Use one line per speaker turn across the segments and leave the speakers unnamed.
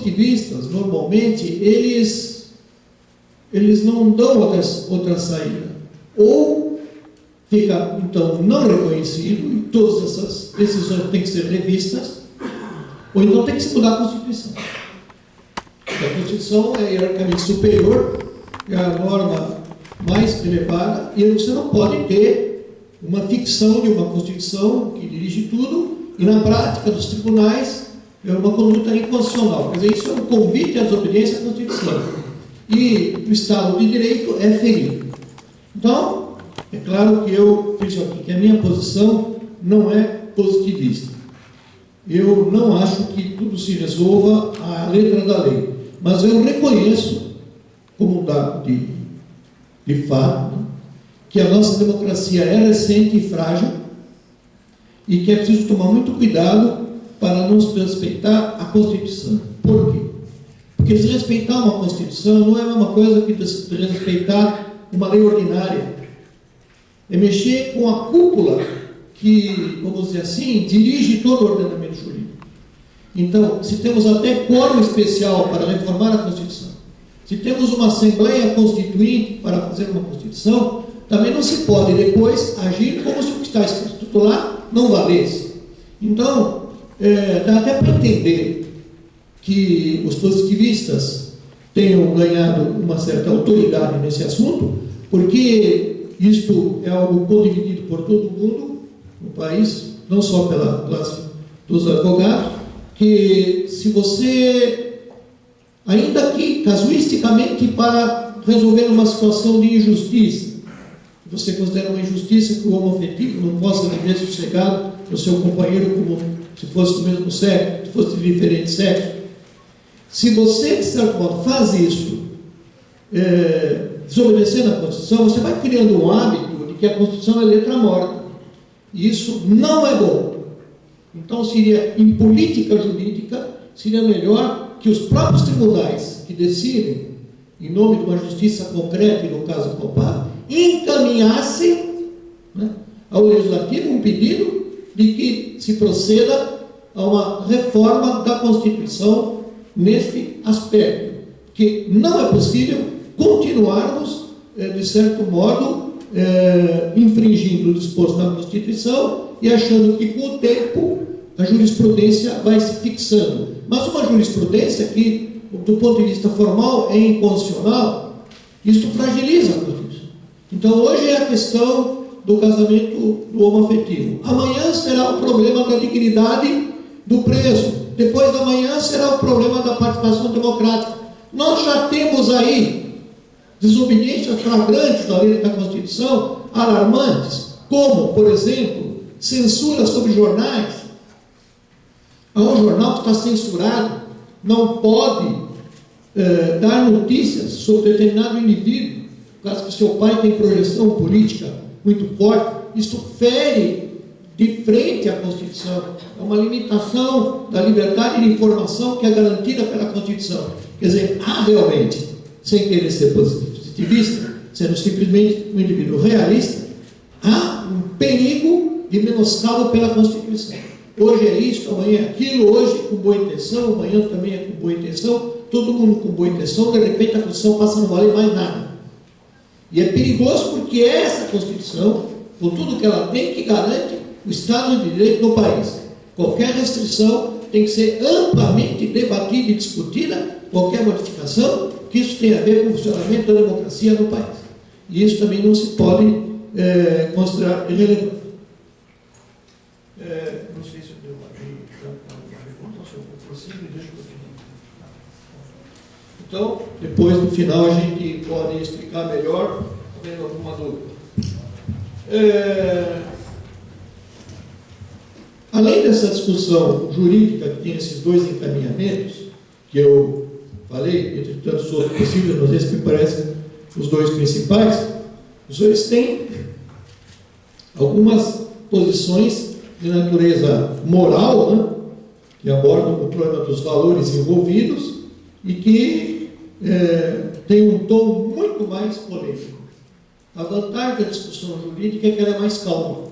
positivistas, normalmente, eles não dão outra saída. Ou fica, então, não reconhecido, e todas essas decisões têm que ser revistas, ou então tem que se mudar a Constituição. A Constituição é hierarquicamente superior, é a norma mais elevada, e você não pode ter uma ficção de uma Constituição que dirige tudo, e na prática dos tribunais é uma conduta inconstitucional. Quer dizer, isso é um convite à desobediência à Constituição. E o Estado de Direito é ferido. Então, é claro que eu disse aqui que a minha posição não é positivista. Eu não acho que tudo se resolva à letra da lei. Mas eu reconheço, como um dado de fato, que a nossa democracia é recente e frágil e que é preciso tomar muito cuidado para não respeitar a Constituição. Por quê? Porque desrespeitar uma Constituição não é a mesma coisa que desrespeitar uma lei ordinária. É mexer com a cúpula que, vamos dizer assim, dirige todo o ordenamento jurídico. Então, se temos até quórum especial para reformar a Constituição, se temos uma Assembleia Constituinte para fazer uma Constituição, também não se pode depois agir como se o que está escrito lá não valesse. Então, dá até para entender que os positivistas tenham ganhado uma certa autoridade nesse assunto, porque isto é algo condividido por todo mundo no país, não só pela classe dos advogados, que se você, ainda que casuisticamente para resolver uma situação de injustiça, você considera uma injustiça que o homoafetivo não possa viver sossegado com o seu companheiro como se fosse do mesmo sexo, se fosse de diferente sexo, se você, de certo modo, faz isso, desobedecendo a Constituição, você vai criando um hábito de que a Constituição é letra morta. E isso não é bom. Então, seria, em política jurídica, seria melhor que os próprios tribunais que decidem, em nome de uma justiça concreta, e no caso Copar, encaminhassem, né, ao Legislativo um pedido de que se proceda a uma reforma da Constituição neste aspecto, que não é possível continuarmos, de certo modo, infringindo o disposto na Constituição e achando que, com o tempo, a jurisprudência vai se fixando. Mas uma jurisprudência que, do ponto de vista formal, é inconstitucional, isso fragiliza a Constituição. Então, hoje é a questão do casamento do homoafetivo. Amanhã será o problema da dignidade do preso. Depois da manhã será o problema da participação democrática. Nós já temos aí desobediências flagrantes da lei da Constituição, alarmantes, como, por exemplo, censura sobre jornais. Há um jornal que está censurado, não pode dar notícias sobre determinado indivíduo, caso que seu pai tem projeção política muito forte. Isso fere de frente à Constituição. É uma limitação da liberdade de informação que é garantida pela Constituição. Quer dizer, há realmente, sem querer ser positivista, sendo simplesmente um indivíduo realista, há um perigo de menoscabo pela Constituição. Hoje é isso, amanhã é aquilo, hoje com boa intenção, amanhã também é com boa intenção, todo mundo com boa intenção, de repente a Constituição passa a não valer mais nada. E é perigoso porque é essa Constituição, com tudo que ela tem, que garante o Estado de Direito no país. Qualquer restrição tem que ser amplamente debatida e discutida, qualquer modificação, que isso tem a ver com o funcionamento da democracia no país. E isso também não se pode considerar irrelevante. Não sei se eu dei uma pergunta, se eu prossigo e deixo eu finalizar. Então, depois no final a gente pode explicar melhor, havendo alguma dúvida. Além dessa discussão jurídica que tem esses dois encaminhamentos, que eu falei, entre tantos outros possíveis, mas esses me parecem os dois principais, os dois têm algumas posições de natureza moral, né, que abordam o problema dos valores envolvidos e que tem um tom muito mais polêmico. A vantagem da discussão jurídica é que ela é mais calma.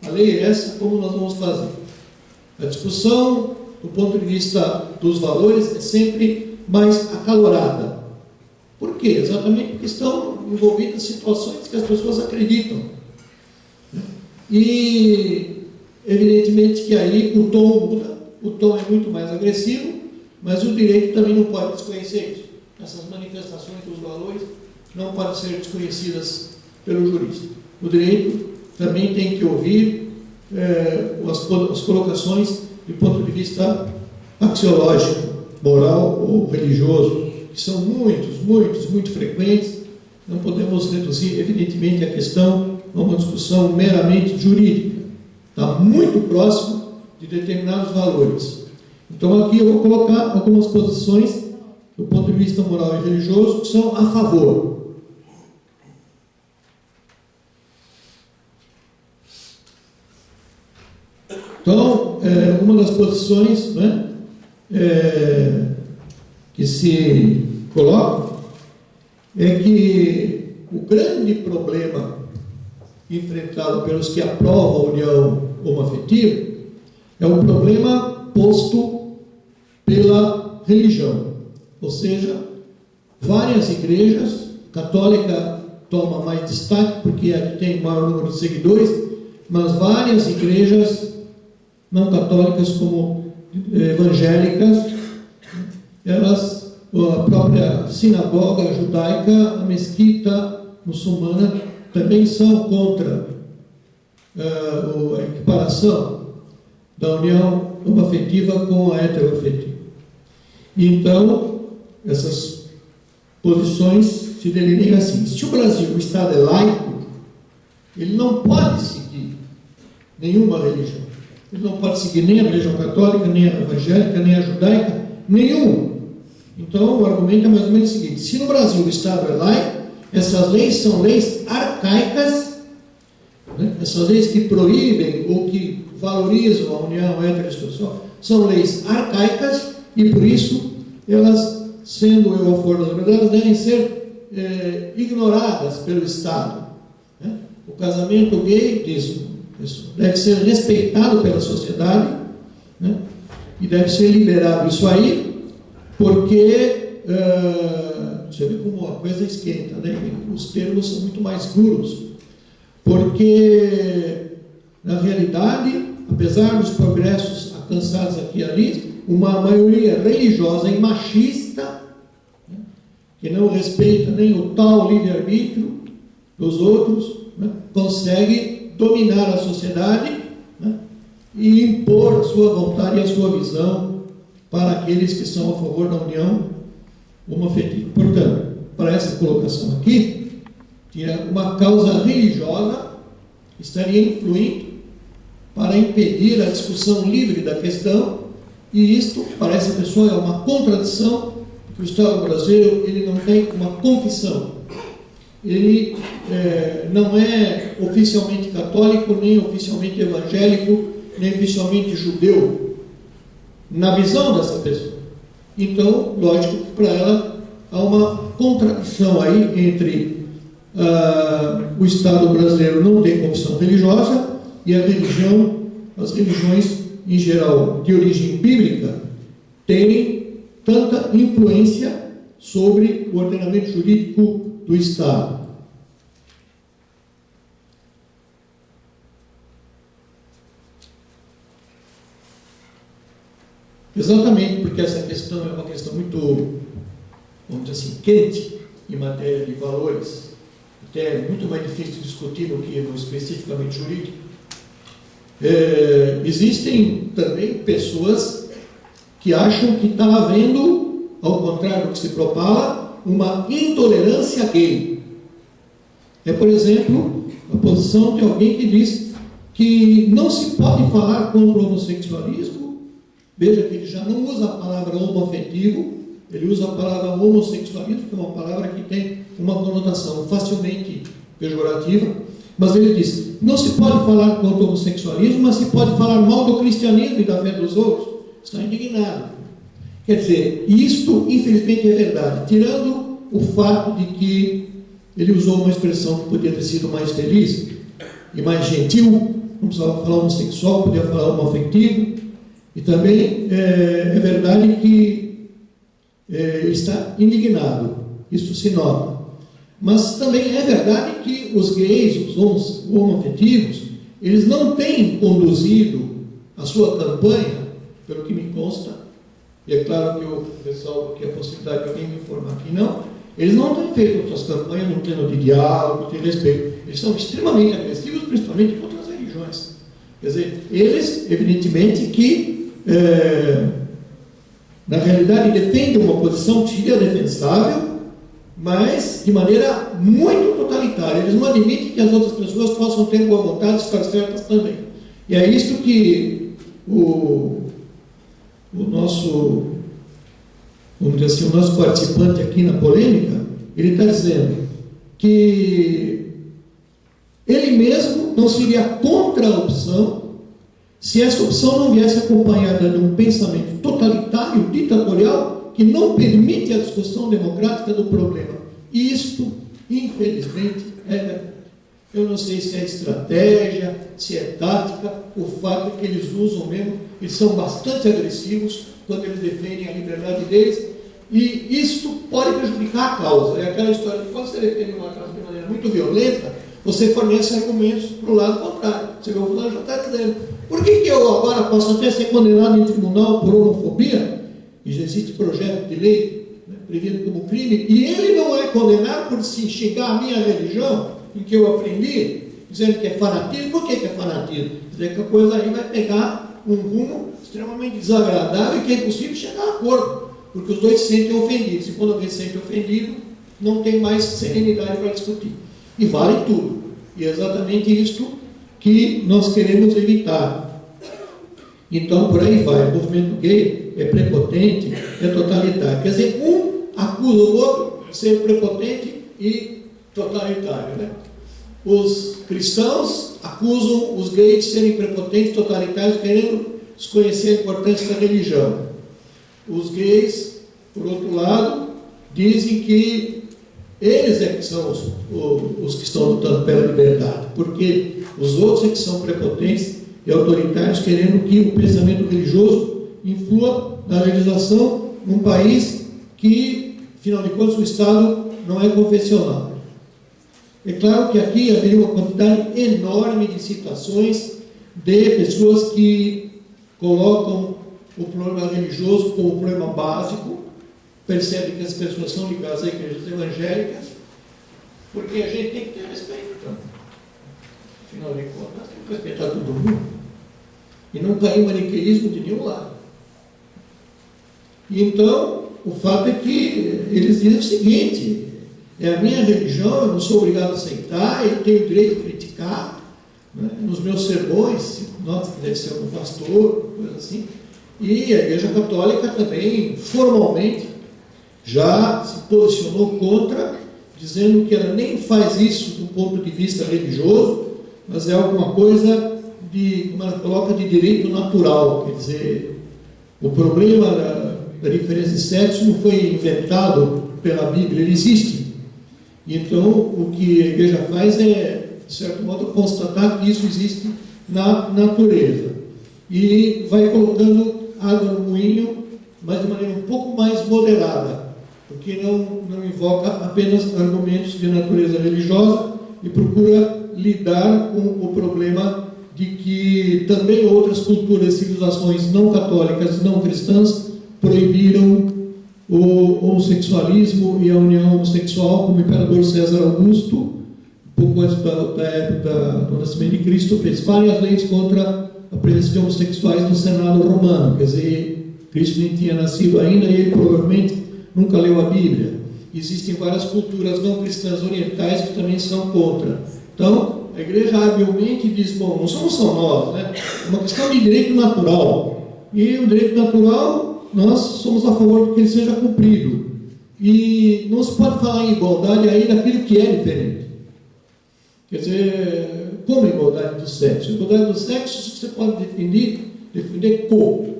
A lei é essa, como nós vamos fazer? A discussão do ponto de vista dos valores, é sempre mais acalorada. Por quê? Exatamente porque estão envolvidas situações que as pessoas acreditam. E, evidentemente, que aí o tom muda, o tom é muito mais agressivo, mas o direito também não pode desconhecer isso. Essas manifestações dos valores não podem ser desconhecidas pelo jurista. O direito também tem que ouvir as colocações do ponto de vista axiológico, moral ou religioso, que são muito frequentes. Não podemos reduzir, evidentemente, a questão a uma discussão meramente jurídica. Está muito próximo de determinados valores. Então, aqui eu vou colocar algumas posições do ponto de vista moral e religioso que são a favor. Então, uma das posições, né, que se coloca é que o grande problema enfrentado pelos que aprovam a união homoafetiva é um problema posto pela religião. Ou seja, várias igrejas, católica toma mais destaque porque é a que tem maior número de seguidores, mas várias igrejas não católicas como evangélicas, elas, a própria sinagoga judaica, a mesquita muçulmana, também são contra a equiparação da união homoafetiva com a heteroafetiva. Então, essas posições se delineam assim. Se o Brasil, o Estado é laico, ele não pode seguir nenhuma religião. Ele não pode seguir nem a religião católica, nem a evangélica, nem a judaica, nenhum. Então, o argumento é mais ou menos o seguinte: se no Brasil o Estado é laico, essas leis são leis arcaicas, né? Essas leis que proíbem ou que valorizam a união heterossexual são leis arcaicas e, por isso, elas, sendo eu a favor das liberdades, devem ser ignoradas pelo Estado. Né? O casamento gay, isso deve ser respeitado pela sociedade, né? E deve ser liberado isso aí, porque você vê como a coisa esquenta, né? Os termos são muito mais duros, porque na realidade, apesar dos progressos alcançados aqui e ali, uma maioria religiosa e machista, né? Que não respeita nem o tal livre-arbítrio dos outros, né? Consegue dominar a sociedade, né? E impor a sua vontade e a sua visão para aqueles que são a favor da união homoafetiva. Portanto, para essa colocação aqui, que uma causa religiosa estaria influindo para impedir a discussão livre da questão, e isto, para essa pessoa, é uma contradição, porque o Estado brasileiro ele não tem uma confissão. Ele não é oficialmente católico, nem oficialmente evangélico, nem oficialmente judeu, na visão dessa pessoa. Então, lógico que para ela há uma contradição aí entre o Estado brasileiro não ter confissão religiosa e a religião, as religiões em geral de origem bíblica, terem tanta influência sobre o ordenamento jurídico do Estado. Exatamente porque essa questão é uma questão muito, vamos dizer assim, quente em matéria de valores, até muito mais difícil de discutir do que no especificamente jurídico. Existem também pessoas que acham que está havendo, ao contrário do que se propala, uma intolerância gay. Por exemplo, a posição de alguém que diz que não se pode falar contra o homossexualismo. Veja que ele já não usa a palavra homoafetivo, ele usa a palavra homossexualismo, que é uma palavra que tem uma conotação facilmente pejorativa, mas ele diz, não se pode falar contra o homossexualismo, mas se pode falar mal do cristianismo e da fé dos outros. Está indignado. Quer dizer, isto infelizmente é verdade, tirando o fato de que ele usou uma expressão que podia ter sido mais feliz e mais gentil, não precisava falar homossexual, podia falar homoafetivo. E também é verdade que está indignado, isso se nota. Mas também é verdade que os gays, os homoafetivos, eles não têm conduzido a sua campanha, pelo que me consta, e é claro que o pessoal aqui, a possibilidade de alguém me informar aqui, não, eles não têm feito suas campanhas num plano de diálogo, de respeito. Eles são extremamente agressivos, principalmente contra as religiões. Quer dizer, eles, evidentemente, que na realidade defendem uma posição que seria defensável, mas de maneira muito totalitária. Eles não admitem que as outras pessoas possam ter boa vontade e estar certas também. E é isso que o nosso, vamos dizer assim, o nosso participante aqui na polêmica, ele está dizendo que ele mesmo não seria contra a opção se essa opção não viesse acompanhada de um pensamento totalitário, ditatorial, que não permite a discussão democrática do problema. E isto, infelizmente, eu não sei se é estratégia, se é tática, o fato é que eles usam mesmo, eles são bastante agressivos quando eles defendem a liberdade deles, e isto pode prejudicar a causa. É aquela história de quando você defende uma causa de maneira muito violenta, você fornece argumentos para o lado contrário. Você vê o fulano já está dizendo, por que eu agora posso até ser condenado em tribunal por homofobia? E já existe projeto de lei, né, previsto como crime, e ele não é condenado por se xingar a minha religião, em que eu aprendi, dizendo que é fanatismo. Por que é fanatismo? Quer dizer que a coisa aí vai pegar um rumo extremamente desagradável e que é impossível chegar a acordo, porque os dois se sentem ofendidos. E quando alguém se sente ofendido, não tem mais serenidade para discutir. E vale tudo. E é exatamente isso que nós queremos evitar. Então, por aí vai. O movimento gay é prepotente, é totalitário. Quer dizer, um acusa o outro de ser prepotente e totalitário, né? Os cristãos acusam os gays de serem prepotentes, totalitários, querendo desconhecer a importância da religião. Os gays, por outro lado, dizem que eles é que são os que estão lutando pela liberdade, porque os outros é que são prepotentes e autoritários, querendo que o pensamento religioso influa na legislação num país que, afinal de contas, o Estado não é confessional. É claro que aqui haveria uma quantidade enorme de citações de pessoas que colocam o problema religioso como um problema básico, percebem que as pessoas são ligadas a igrejas evangélicas, porque a gente tem que ter respeito também. Afinal de contas, nós temos que respeitar todo mundo e não cair em maniqueísmo de nenhum lado. E então, o fato é que eles dizem o seguinte: é a minha religião, eu não sou obrigado a aceitar, eu tenho o direito de criticar, né, nos meus sermões, nota que deve ser algum pastor, coisa assim. E a Igreja Católica também, formalmente, já se posicionou contra, dizendo que ela nem faz isso do ponto de vista religioso, mas é alguma coisa de, como ela coloca, de direito natural. Quer dizer, o problema da diferença de sexo não foi inventado pela Bíblia, ele existe. Então, o que a Igreja faz é, de certo modo, constatar que isso existe na natureza. E vai colocando água no moinho, mas de maneira um pouco mais moderada, porque não invoca apenas argumentos de natureza religiosa e procura lidar com o problema de que também outras culturas e civilizações não católicas, não cristãs, proibiram o homossexualismo e a união homossexual, como o imperador César Augusto, um pouco antes da época do nascimento de Cristo, fez várias leis contra a presença de homossexuais no Senado romano. Quer dizer, Cristo nem tinha nascido ainda e ele provavelmente nunca leu a Bíblia. Existem várias culturas não cristãs orientais que também são contra. Então, a Igreja habilmente diz, bom, não somos só nós, né? É uma questão de direito natural. E o direito natural, nós somos a favor de que ele seja cumprido. E não se pode falar em igualdade aí daquilo que é diferente. Quer dizer, como a igualdade do sexo? A igualdade do sexo você pode defender como?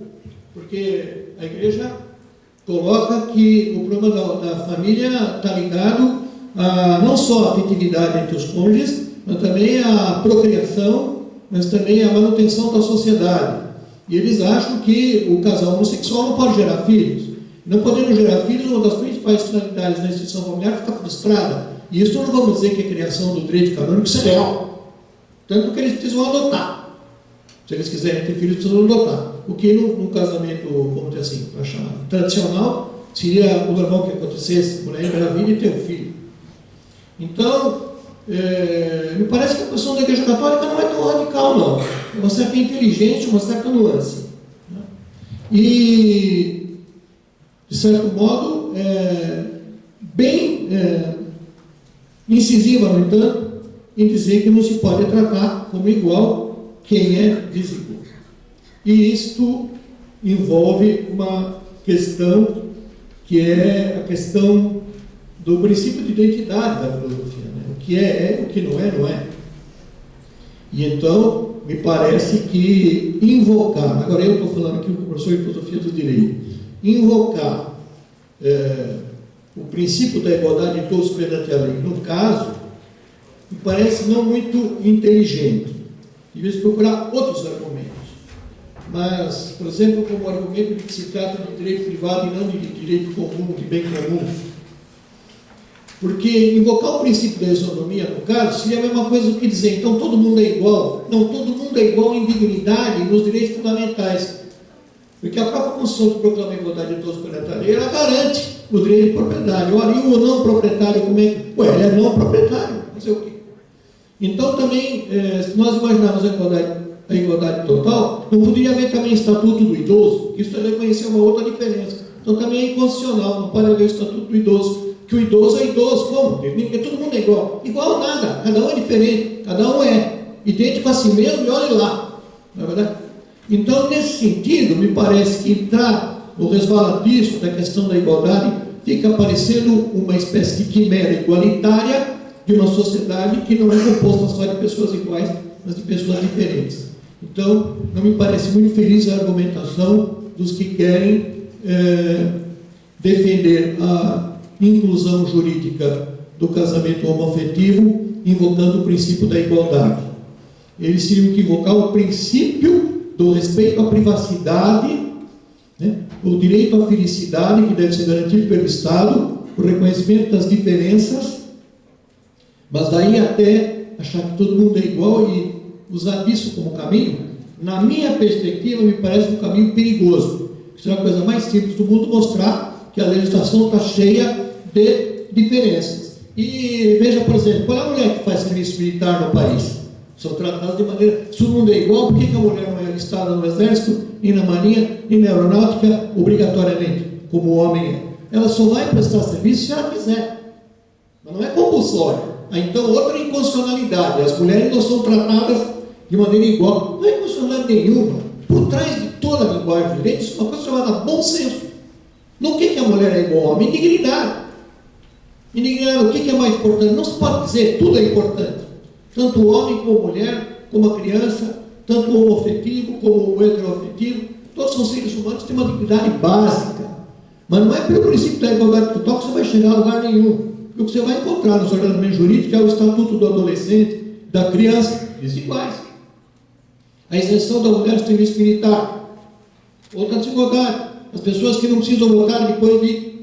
Porque a Igreja coloca que o problema da família está ligado a não só a afetividade entre os cônjuges, mas também a procriação, mas também a manutenção da sociedade. E eles acham que o casal homossexual não pode gerar filhos. Não podendo gerar filhos, uma das principais finalidades da instituição familiar fica frustrada. E isso não vamos dizer que é criação do direito canônico real. Tanto que eles precisam adotar. Se eles quiserem ter filhos, precisam adotar. O que no casamento, vamos dizer assim, para chamar tradicional, seria o normal que acontecesse, a mulher engravida e ter um filho. Então, me parece que a posição da Igreja Católica não é tão radical, não. É uma certa inteligência, uma certa nuance. Né? E, de certo modo, bem incisiva, no entanto, em dizer que não se pode tratar como igual quem é desigual. E isto envolve uma questão que é a questão do princípio de identidade da filosofia. Né? O que é, o que não é, não é. E então, me parece que invocar, agora eu estou falando aqui com o professor de filosofia do direito, invocar o princípio da igualdade de todos perante a lei, no caso, me parece não muito inteligente. Devia-se procurar outros argumentos. Mas, por exemplo, como argumento de que se trata de direito privado e não de direito comum, de bem comum. Porque invocar o princípio da isonomia, no caso, seria a mesma coisa que dizer, então todo mundo é igual. Não, todo mundo é igual em dignidade e nos direitos fundamentais. Porque a própria Constituição que proclama a igualdade de todos perante a lei, ela garante o direito de propriedade. Ora, e o não proprietário, como é que... Ué, ele é não proprietário, fazer o quê? Então também, se nós imaginarmos a igualdade total, não poderia haver também estatuto do idoso, isso é reconhecer uma outra diferença. Então também é inconstitucional, não pode haver o estatuto do idoso, que o idoso é idoso, como? Porque todo mundo é igual. Igual nada, cada um é diferente, cada um é idêntico a si mesmo e olhe lá, não é verdade? Então, nesse sentido, me parece que entrar no resvaladiço da questão da igualdade fica parecendo uma espécie de quimera igualitária de uma sociedade que não é composta só de pessoas iguais, mas de pessoas diferentes. Então, não me parece muito feliz a argumentação dos que querem defender a inclusão jurídica do casamento homoafetivo, invocando o princípio da igualdade. Eles teriam que invocar o princípio do respeito à privacidade, né? O direito à felicidade, que deve ser garantido pelo Estado, o reconhecimento das diferenças, mas daí até achar que todo mundo é igual e usar isso como caminho, na minha perspectiva, me parece um caminho perigoso. Isso é a coisa mais simples do mundo, mostrar que a legislação está cheia de diferenças. E veja, por exemplo, qual é a mulher que faz serviço militar no país? São tratadas de maneira... Se o mundo é igual, por que a mulher não é alistada no exército, e na marinha, e na aeronáutica, obrigatoriamente, como o homem é? Ela só vai prestar serviço se ela quiser. Mas não é compulsório. Então, outra inconstitucionalidade. As mulheres não são tratadas de maneira igual. Não é inconstitucionalidade nenhuma. Por trás de toda a linguagem de direito, isso é uma coisa chamada bom senso. No que a mulher é igual ao homem? Indignidade. Indignidade, o que é mais importante? Não se pode dizer, tudo é importante. Tanto o homem como a mulher, como a criança, tanto o homoafetivo como o heteroafetivo, todos são seres humanos, têm uma dignidade básica. Mas não é pelo princípio da igualdade total que você vai chegar a lugar nenhum. O que você vai encontrar nos ordenamentos jurídicos é o estatuto do adolescente, da criança, desiguais. A isenção da mulher do serviço militar, outra desigualdade. As pessoas que não precisam votar depois de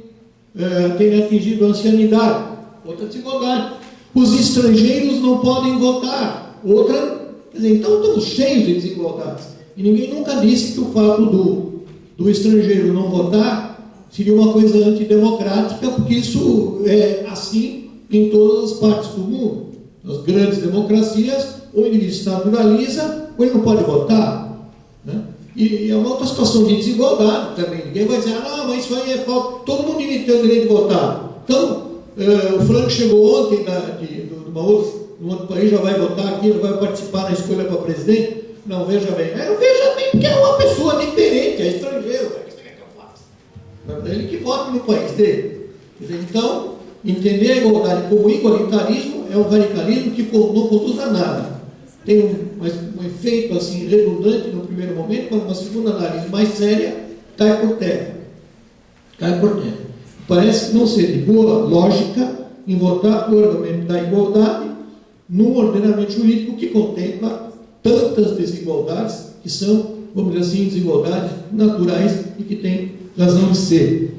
terem atingido a ancianidade, outra desigualdade. Os estrangeiros não podem votar, outra. Quer dizer, então estamos cheios de desigualdades. E ninguém nunca disse que o fato do estrangeiro não votar seria uma coisa antidemocrática, porque isso é assim em todas as partes do mundo. Nas grandes democracias, ou o indivíduo se naturaliza, ou ele não pode votar. Né? E é uma outra situação de desigualdade também. Ninguém vai dizer, não, mas isso aí é falta. Todo mundo devia ter o direito de votar. Então, o Franco chegou ontem de um outro país, já vai votar aqui, já vai participar na escolha para presidente. Não, veja bem. Veja bem, porque é uma pessoa diferente, é estrangeiro. É ele que vota no país dele. Então, entender a igualdade como igualitarismo é um radicalismo que não conduz a nada. Tem um efeito assim redundante no primeiro momento, mas uma segunda análise mais séria cai por terra. Cai por terra. Parece que não ser de boa lógica invocar o argumento da igualdade num ordenamento jurídico que contempla tantas desigualdades que são vamos dizer assim, desigualdades naturais e que têm razão de ser.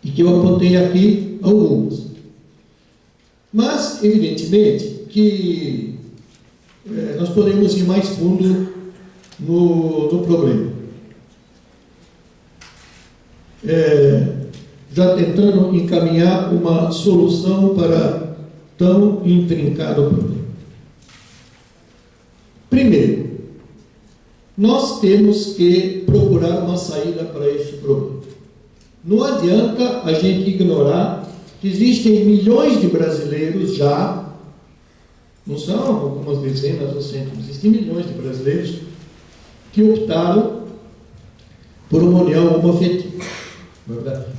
E que eu apontei aqui algumas. Mas, evidentemente, que nós podemos ir mais fundo no problema. Já tentando encaminhar uma solução para tão intrincado problema. Primeiro, nós temos que procurar uma saída para esse problema. Não adianta a gente ignorar que existem milhões de brasileiros já, não são algumas dezenas ou centenas, existem milhões de brasileiros que optaram por uma união homoafetiva.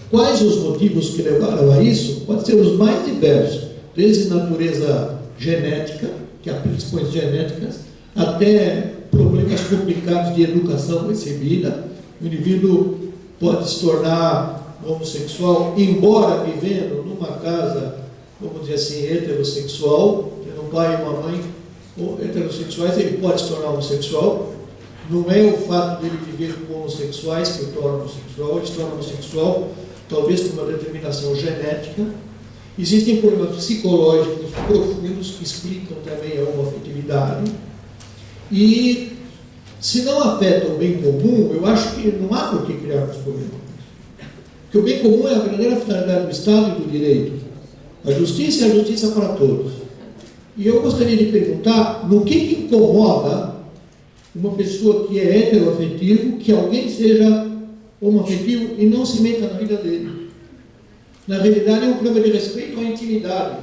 Quais os motivos que levaram a isso? Pode ser os mais diversos, desde natureza genética, que há predisposições genéticas, até problemas complicados de educação recebida. O indivíduo pode se tornar homossexual, embora vivendo numa casa, vamos dizer assim, heterossexual, tendo um pai e uma mãe heterossexuais, ele pode se tornar homossexual. Não é o fato dele viver com homossexuais que o torna homossexual, ele se torna homossexual, talvez por uma determinação genética. Existem problemas psicológicos profundos que explicam também a homoafetividade. E, se não afeta o bem comum, eu acho que não há por que criarmos problemas. Porque o bem comum é a verdadeira finalidade do Estado e do direito. A justiça é a justiça para todos. E eu gostaria de perguntar, no que incomoda uma pessoa que é heteroafetivo, que alguém seja homoafetivo e não se meta na vida dele? Na realidade, é um problema de respeito à intimidade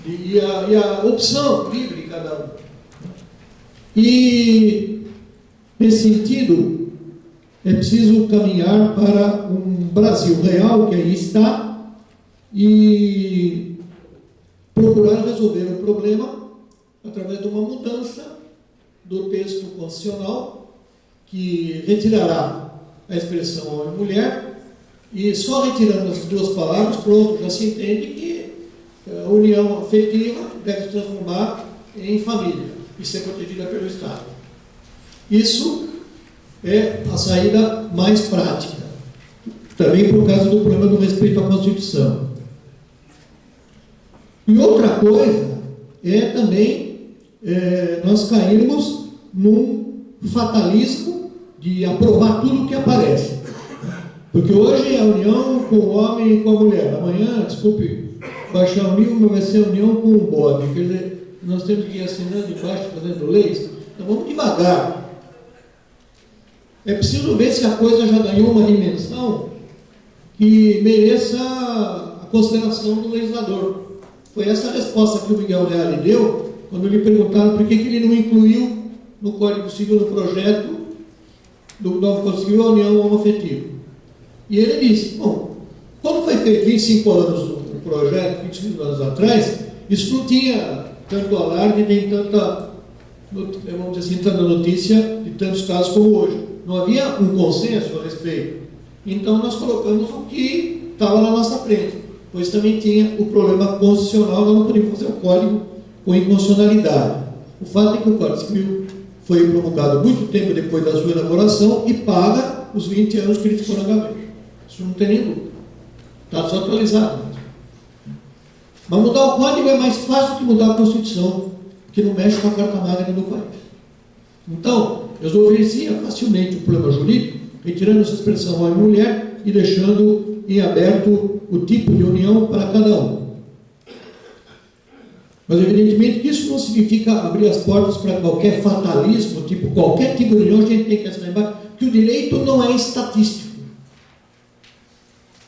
e a opção livre de cada um. E, nesse sentido, é preciso caminhar para um Brasil real, que aí está, e procurar resolver o problema através de uma mudança do texto constitucional, que retirará a expressão homem e mulher, e só retirando as duas palavras, pronto, já se entende que a união afetiva deve se transformar em família e ser protegida pelo Estado. Isso é a saída mais prática, também por causa do problema do respeito à Constituição. E outra coisa é também nós cairmos num fatalismo de aprovar tudo que aparece. Porque hoje é a união com o homem e com a mulher. Amanhã, desculpe baixar o nível, mas vai ser a união com o bode. Quer dizer, nós temos que ir assinando embaixo, fazendo leis. Então vamos devagar. É preciso ver se a coisa já ganhou uma dimensão que mereça a consideração do legislador. Foi essa a resposta que o Miguel Reale deu quando lhe perguntaram por que ele não incluiu no Código Civil, no projeto do novo Código Civil, a união homoafetiva. E ele disse, bom, quando foi feito 25 anos o projeto, 25 anos atrás, isso não tinha tanto alarde, nem tanta, vamos dizer assim, tanta notícia de tantos casos como hoje. Não havia um consenso a respeito. Então nós colocamos o que estava na nossa frente, pois também tinha o problema constitucional, nós não podíamos fazer o código com inconstitucionalidade. O fato é que o Código Civil foi promulgado muito tempo depois da sua elaboração e paga os 20 anos que ele ficou na gaveta. Isso não tem nem dúvida. Está desatualizado. Mas mudar o código é mais fácil que mudar a Constituição, que não mexe com a Carta Magna do país. Então, resolveria facilmente o problema jurídico, retirando essa expressão homem e mulher e deixando em aberto o tipo de união para cada um. Mas, evidentemente, que isso não significa abrir as portas para qualquer fatalismo, tipo, qualquer tipo de união, a gente tem que lembrar que o direito não é estatístico.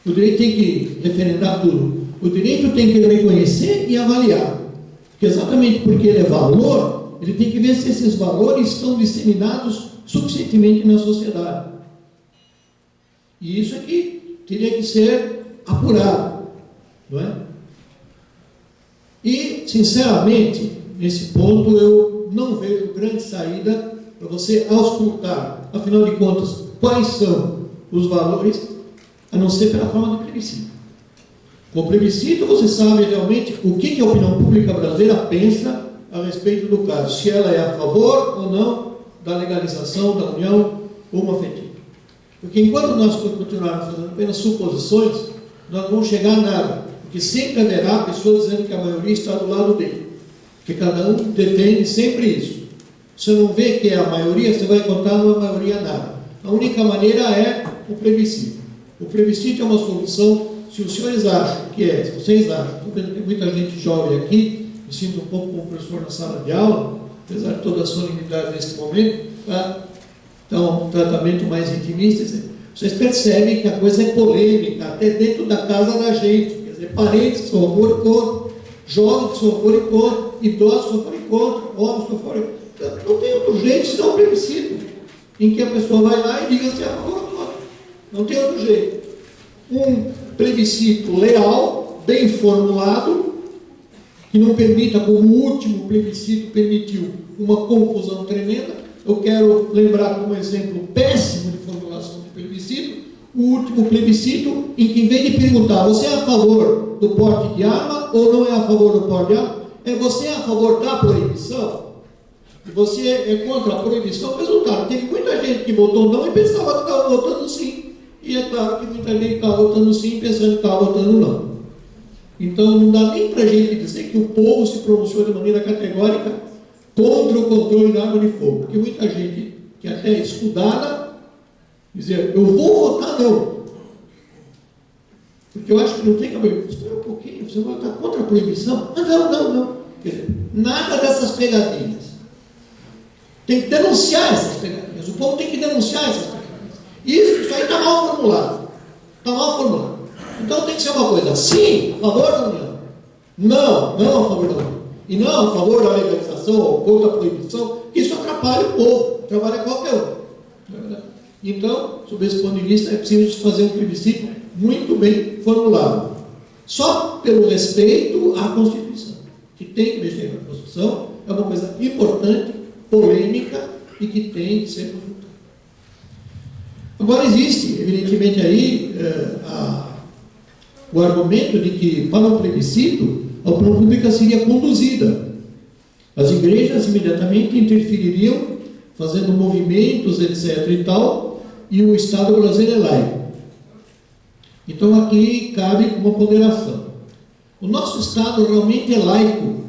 O direito tem que referendar tudo. O direito tem que reconhecer e avaliar. Porque exatamente porque ele é valor, ele tem que ver se esses valores estão disseminados suficientemente na sociedade. E isso aqui teria que ser apurado, não é? E, sinceramente, nesse ponto eu não vejo grande saída para você auscultar, afinal de contas, quais são os valores, a não ser pela forma do plebiscito. Com o plebiscito você sabe realmente o que a opinião pública brasileira pensa a respeito do caso, se ela é a favor ou não da legalização da união homoafetiva. Porque enquanto nós continuarmos fazendo apenas suposições, nós não vamos chegar a nada. Porque sempre haverá pessoas dizendo que a maioria está do lado dele. Porque cada um defende sempre isso. Se você não vê que é a maioria, você vai encontrar numa maioria nada. A única maneira é o plebiscito. O plebiscito é uma solução, se os senhores acham que é, se vocês acham, estou vendo que tem muita gente jovem aqui, me sinto um pouco como professor na sala de aula, apesar de toda a solenidade nesse momento, tá? Então, um tratamento mais intimista, vocês percebem que a coisa é polêmica, até dentro da casa da gente, quer dizer, parentes que são a favor e contra, jovens que são a favor e contra, idosos que são a favor e contra, homens que são a favor e contra. Não tem outro jeito senão o plebiscito, em que a pessoa vai lá e diga se é a favor ou contra. Não tem outro jeito. Um plebiscito leal, bem formulado, que não permita, como o último plebiscito permitiu, uma confusão tremenda. Eu quero lembrar como exemplo péssimo de formulação de plebiscito, o último plebiscito em que, em vez de perguntar, você é a favor do porte de arma ou não é a favor do porte de arma, é você é a favor da proibição? E você é contra a proibição? Resultado, teve muita gente que votou não e pensava que estava votando sim. E é claro que muita gente estava votando sim pensando que estava votando não. Então não dá nem para a gente dizer que o povo se pronunciou de maneira categórica contra o controle da arma de fogo. Porque muita gente que até é estudada dizia, eu vou votar não. Porque eu acho que não tem cabelo. Espera um pouquinho, você vai votar contra a proibição? Não. Quer dizer, nada dessas pegadinhas. Tem que denunciar essas pegadinhas. O povo tem que denunciar essas pegadinhas. Isso aí está mal formulado. Está mal formulado. Então tem que ser uma coisa, sim, a favor da união. Não a favor da união. E não a favor da legalização ou contra a proibição, que isso atrapalha o povo, atrapalha qualquer um. Então, sob esse ponto de vista, é preciso fazer um plebiscito muito bem formulado. Só pelo respeito à Constituição, que tem que mexer na Constituição, é uma coisa importante, polêmica e que tem que ser consultada. Agora existe, evidentemente, aí o argumento de que, para o plebiscito, a opinião pública seria conduzida. As igrejas imediatamente interfeririam, fazendo movimentos, etc. e tal, e o Estado brasileiro é laico. Então aqui cabe uma ponderação. O nosso Estado realmente é laico,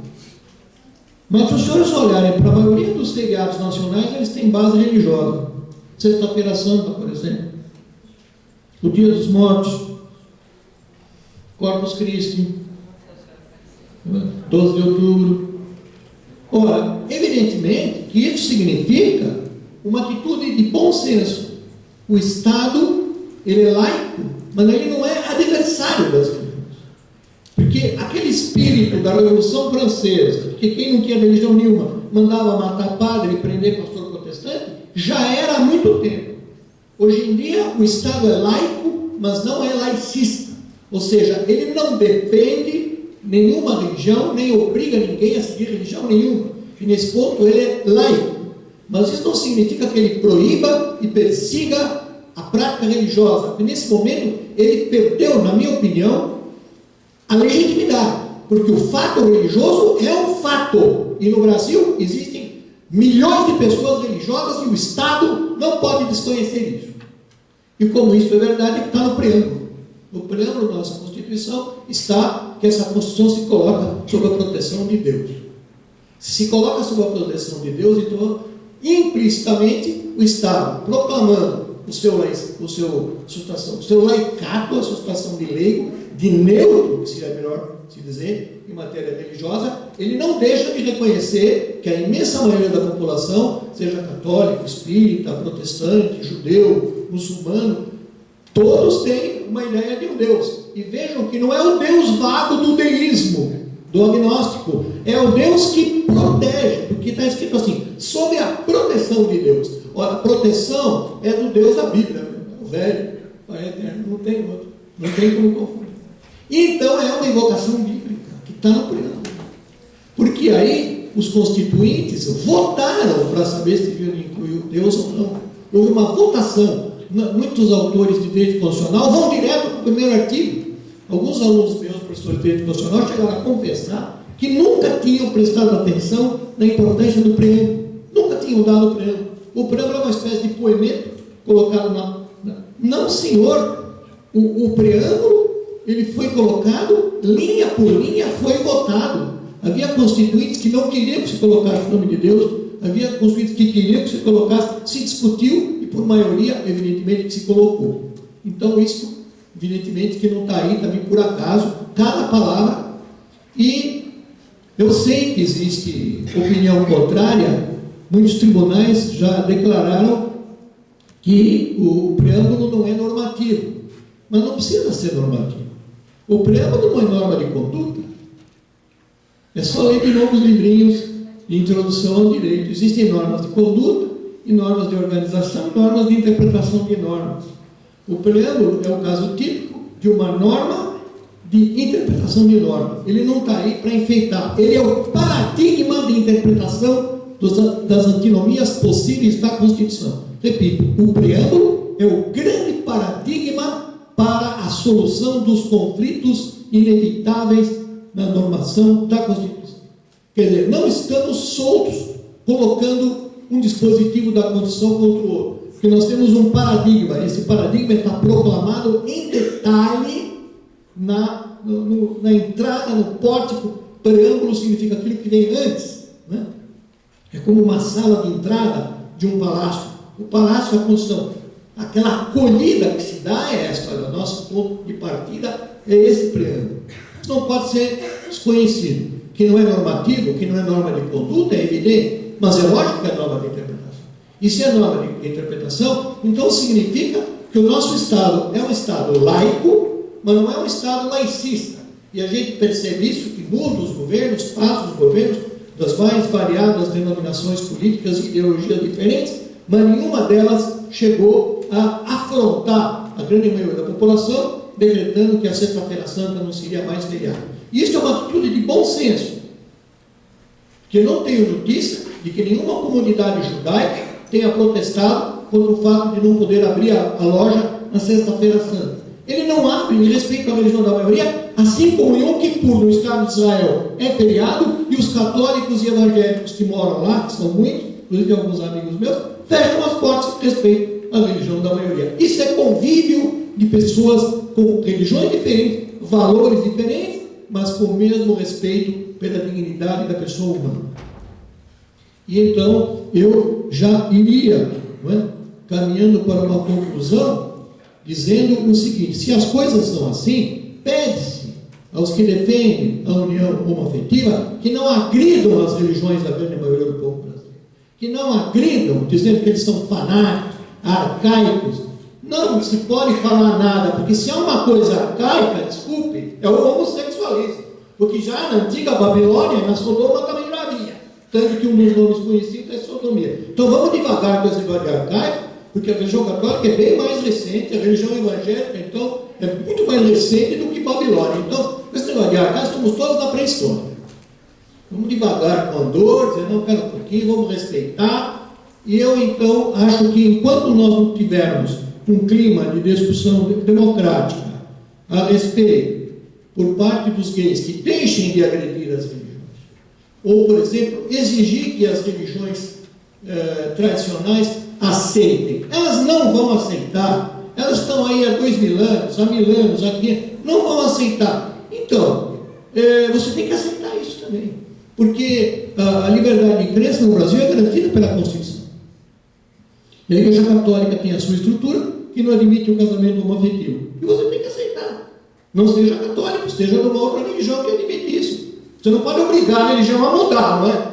mas se os senhores olharem para a maioria dos feriados nacionais, eles têm base religiosa. Sexta-feira Santa, por exemplo, o Dia dos Mortos, Corpus Christi, 12 de outubro. Ora, evidentemente que isso significa uma atitude de bom senso. O Estado, ele é laico, mas ele não é adversário das religiões. Porque aquele espírito da Revolução Francesa, que quem não tinha religião nenhuma mandava matar padre e prender pastor protestante, já era há muito tempo. Hoje em dia, o Estado é laico, mas não é laicista. Ou seja, ele não defende nenhuma religião, nem obriga ninguém a seguir religião nenhuma. E nesse ponto ele é laico. Mas isso não significa que ele proíba e persiga a prática religiosa. Porque nesse momento ele perdeu, na minha opinião, a legitimidade. Porque o fato religioso é um fato. E no Brasil existem milhões de pessoas religiosas e o Estado não pode desconhecer isso. E como isso é verdade, está no preâmbulo. No preâmbulo da nossa Constituição está que essa Constituição se coloca sob a proteção de Deus. Se coloca sob a proteção de Deus, então, implicitamente, o Estado, proclamando o seu laicato, a sua situação de leigo, de neutro, que seria melhor se dizer, em matéria religiosa, ele não deixa de reconhecer que a imensa maioria da população, seja católico, espírita, protestante, judeu, muçulmano, todos têm uma ideia de um Deus. E vejam que não é o Deus vago do deísmo, do agnóstico, é o Deus que protege, porque está escrito assim, sob a proteção de Deus. Ora, a proteção é do Deus da Bíblia, o velho, Pai eterno, não tem outro, não tem como confundir. Então é uma invocação bíblica, que está no preâmbulo. Porque aí os constituintes votaram para saber se deviam incluir Deus ou não. Houve uma votação. Muitos autores de direito constitucional vão direto para o primeiro artigo. Alguns alunos meus, professores de direito constitucional, chegaram a confessar que nunca tinham prestado atenção na importância do preâmbulo, nunca tinham dado o preâmbulo. O preâmbulo é uma espécie de poemento colocado Não, senhor, o preâmbulo, ele foi colocado, linha por linha, foi votado. Havia constituintes que não queriam que se colocasse o nome de Deus, havia constituintes que queriam que se colocasse, se discutiu, e por maioria, evidentemente, que se colocou. Então, isso, evidentemente, que não está aí também por acaso, cada palavra. E eu sei que existe opinião contrária, muitos tribunais já declararam que o preâmbulo não é normativo, mas não precisa ser normativo. O preâmbulo não é norma de conduta, é só ler de novo os livrinhos de introdução ao direito. Existem normas de conduta, e normas de organização, e normas de interpretação de normas. O preâmbulo é o caso típico de uma norma de interpretação de norma. Ele não está aí para enfeitar, ele é o paradigma de interpretação das antinomias possíveis da Constituição. Repito, o preâmbulo é o grande paradigma para a solução dos conflitos inevitáveis na normação da Constituição. Quer dizer, não estamos soltos colocando um dispositivo da Constituição contra o outro, porque nós temos um paradigma. Esse paradigma está proclamado em detalhe na entrada, no pórtico. Preâmbulo significa aquilo que vem antes, né? É como uma sala de entrada de um palácio. O palácio é a Constituição. Aquela acolhida que se dá é esta, o nosso ponto de partida é esse preâmbulo. Isso não pode ser desconhecido. Que não é normativo, que não é norma de conduta, é evidente, mas é lógico que é norma de interpretação. E se é norma de interpretação, então significa que o nosso Estado é um Estado laico, mas não é um Estado laicista. E a gente percebe isso que muda os governos, passa os governos, das mais variadas denominações políticas e ideologias diferentes, mas nenhuma delas chegou a afrontar a grande maioria da população, decretando que a Sexta-feira Santa não seria mais feriado. Isso é uma atitude de bom senso, porque eu não tenho notícia de que nenhuma comunidade judaica tenha protestado contra o fato de não poder abrir a loja na Sexta-feira Santa. Ele não abre em respeito à religião da maioria, assim como Yom Kippur no Estado de Israel é feriado, e os católicos e evangélicos que moram lá, que são muitos, inclusive alguns amigos meus, fecham as portas em respeito à religião da maioria. Isso é convívio de pessoas com religiões diferentes, valores diferentes, mas com o mesmo respeito pela dignidade da pessoa humana. E então eu já iria, não é, caminhando para uma conclusão, dizendo o seguinte: se as coisas são assim, pede-se aos que defendem a união homoafetiva que não agridam as religiões da grande maioria do povo brasileiro, que não agridam, dizendo que eles são fanáticos, arcaicos. Não se pode falar nada, porque se há uma coisa arcaica, desculpe, é o homossexualismo, porque já na antiga Babilônia, na Sodoma também já havia, tanto que um dos nomes conhecidos é sodomia. Então vamos devagar com esse negócio de arcaico, porque a religião católica é bem mais recente, a religião evangélica, então, é muito mais recente do que Babilônia. Então, esse negócio de arcaico, estamos todos na pré-história. Vamos devagar com a dor, dizer, não, pera um pouquinho, vamos respeitar. E eu, então, acho que enquanto nós não tivermos um clima de discussão democrática a respeito, por parte dos gays, que deixem de agredir as religiões, ou, por exemplo, exigir que as religiões tradicionais aceitem. Elas não vão aceitar. Elas estão aí há 2000 anos, há 1000 anos, há 500, não vão aceitar. Então, você tem que aceitar isso também, porque a liberdade de crença no Brasil é garantida pela Constituição. E a Igreja Católica tem a sua estrutura, que não admite o casamento homoafetivo. E você tem que aceitar. Não seja católico, esteja numa outra religião que admite isso. Você não pode obrigar a religião a mudar, não é?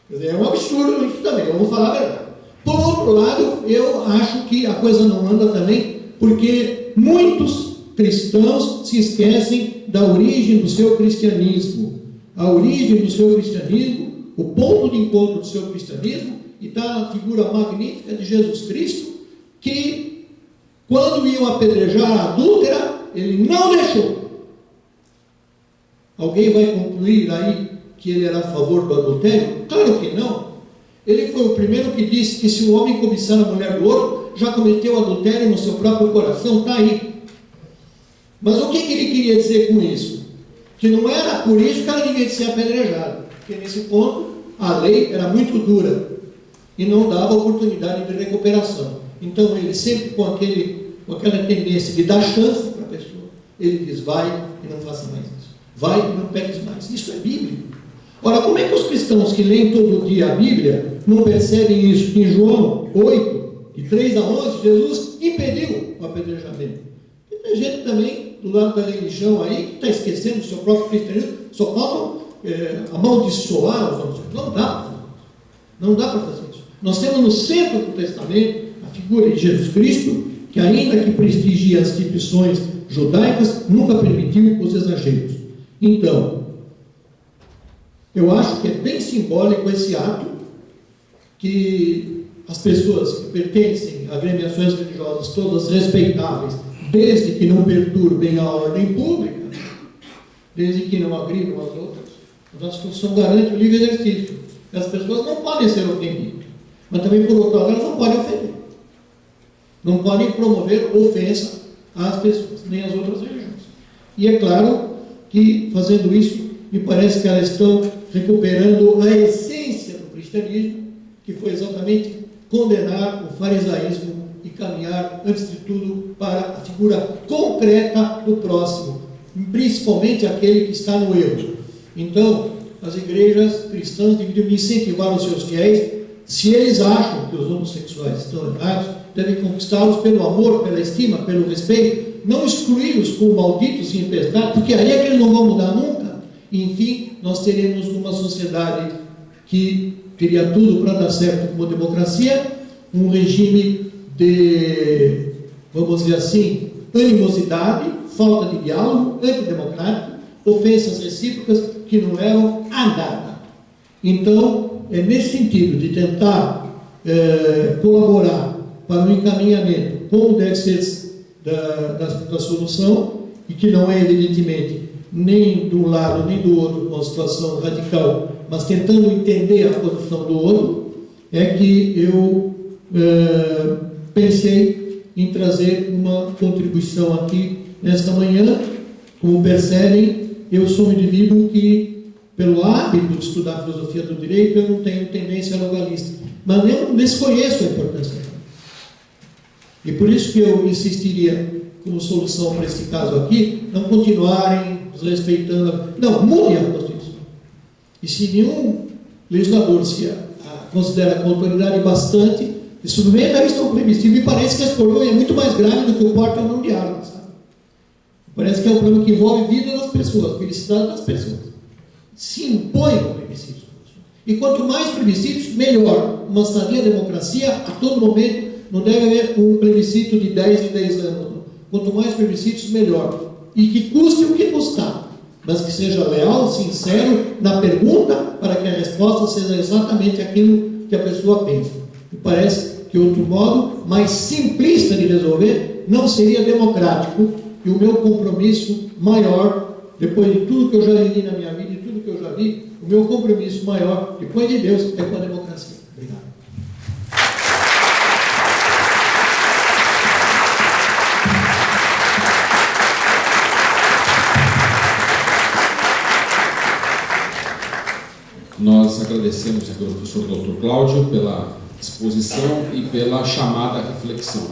Quer dizer, é um absurdo isso também, vamos falar a verdade. Por outro lado, eu acho que a coisa não anda também, porque muitos cristãos se esquecem da origem do seu cristianismo. A origem do seu cristianismo, o ponto de encontro do seu cristianismo, e está na figura magnífica de Jesus Cristo, que quando iam apedrejar a adúltera, ele não deixou. Alguém vai concluir aí que ele era a favor do adultério? Claro que não. Ele foi o primeiro que disse que se o homem cobiçar a mulher do outro, já cometeu adultério no seu próprio coração, está aí. Mas o que ele queria dizer com isso? que não era por isso que ela devia ser apedrejada, porque nesse ponto a lei era muito dura e não dava oportunidade de recuperação. Então ele sempre com aquela tendência de dar chance para a pessoa, ele diz: vai e não faça mais isso, vai e não peques mais. Isso é bíblico. Ora, como é que os cristãos que leem todo dia a Bíblia não percebem isso? Em João 8, de 3 a 11, Jesus impediu o apedrejamento. E tem gente também do lado da religião aí que está esquecendo do seu próprio cristianismo, só falam amaldiçoar os homens. Não dá. Não dá para fazer isso. Nós temos no centro do Testamento a figura de Jesus Cristo, que ainda que prestigia as instituições judaicas, nunca permitiu os exageros. Então, eu acho que é bem simbólico esse ato, que as pessoas que pertencem a agremiações religiosas, todas respeitáveis, desde que não perturbem a ordem pública, desde que não agridam as outras, a nossa Constituição garante o livre exercício. As pessoas não podem ser ofendidas, mas também, por outro lado, elas não podem ofender. Não podem promover ofensa às pessoas, nem às outras religiões. E é claro que, fazendo isso, me parece que elas estão recuperando a essência do cristianismo, que foi exatamente condenar o farisaísmo e caminhar, antes de tudo, para a figura concreta do próximo, principalmente aquele que está no erro. Então, as igrejas cristãs deveriam incentivar os seus fiéis, se eles acham que os homossexuais estão errados, devem conquistá-los pelo amor, pela estima, pelo respeito, não excluí-los como malditos e empestados, porque aí é que eles não vão mudar nunca. E, enfim, nós teremos uma sociedade que teria tudo para dar certo como democracia, um regime de, vamos dizer assim, animosidade, falta de diálogo, antidemocrático, ofensas recíprocas que não levam a nada. Então, é nesse sentido de tentar colaborar para o encaminhamento, como deve ser da solução, e que não é, evidentemente, nem de um lado nem do outro uma situação radical, mas tentando entender a posição do outro, é que eu pensei em trazer uma contribuição aqui nesta manhã. Como percebem, eu sou um indivíduo que, pelo hábito de estudar a filosofia do direito, eu não tenho tendência legalista, mas eu desconheço a importância dela. E por isso que eu insistiria, como solução para esse caso aqui, não continuarem respeitando, não, mudem a Constituição. E se nenhum legislador se considera com autoridade bastante, e submeta a isso ao plebiscito, me parece que esse problema é muito mais grave do que o porte ou não de armas, sabe? Parece que é um problema que envolve vida das pessoas, felicidade das pessoas. Se impõe o plebiscito. E quanto mais plebiscitos, melhor. Uma sadia democracia, a todo momento, não deve haver um plebiscito de 10 em 10 anos. Quanto mais plebiscitos, melhor. E que custe o que custar, mas que seja leal, sincero na pergunta, para que a resposta seja exatamente aquilo que a pessoa pensa. Me parece que outro modo, mais simplista de resolver, não seria democrático. E o meu compromisso maior, depois de tudo que eu já vivi na minha vida e tudo que eu já vi, o meu compromisso maior, depois de Deus, é com a democracia. Obrigado.
Nós agradecemos ao professor Dr. Cláudio pela exposição e pela chamada à reflexão.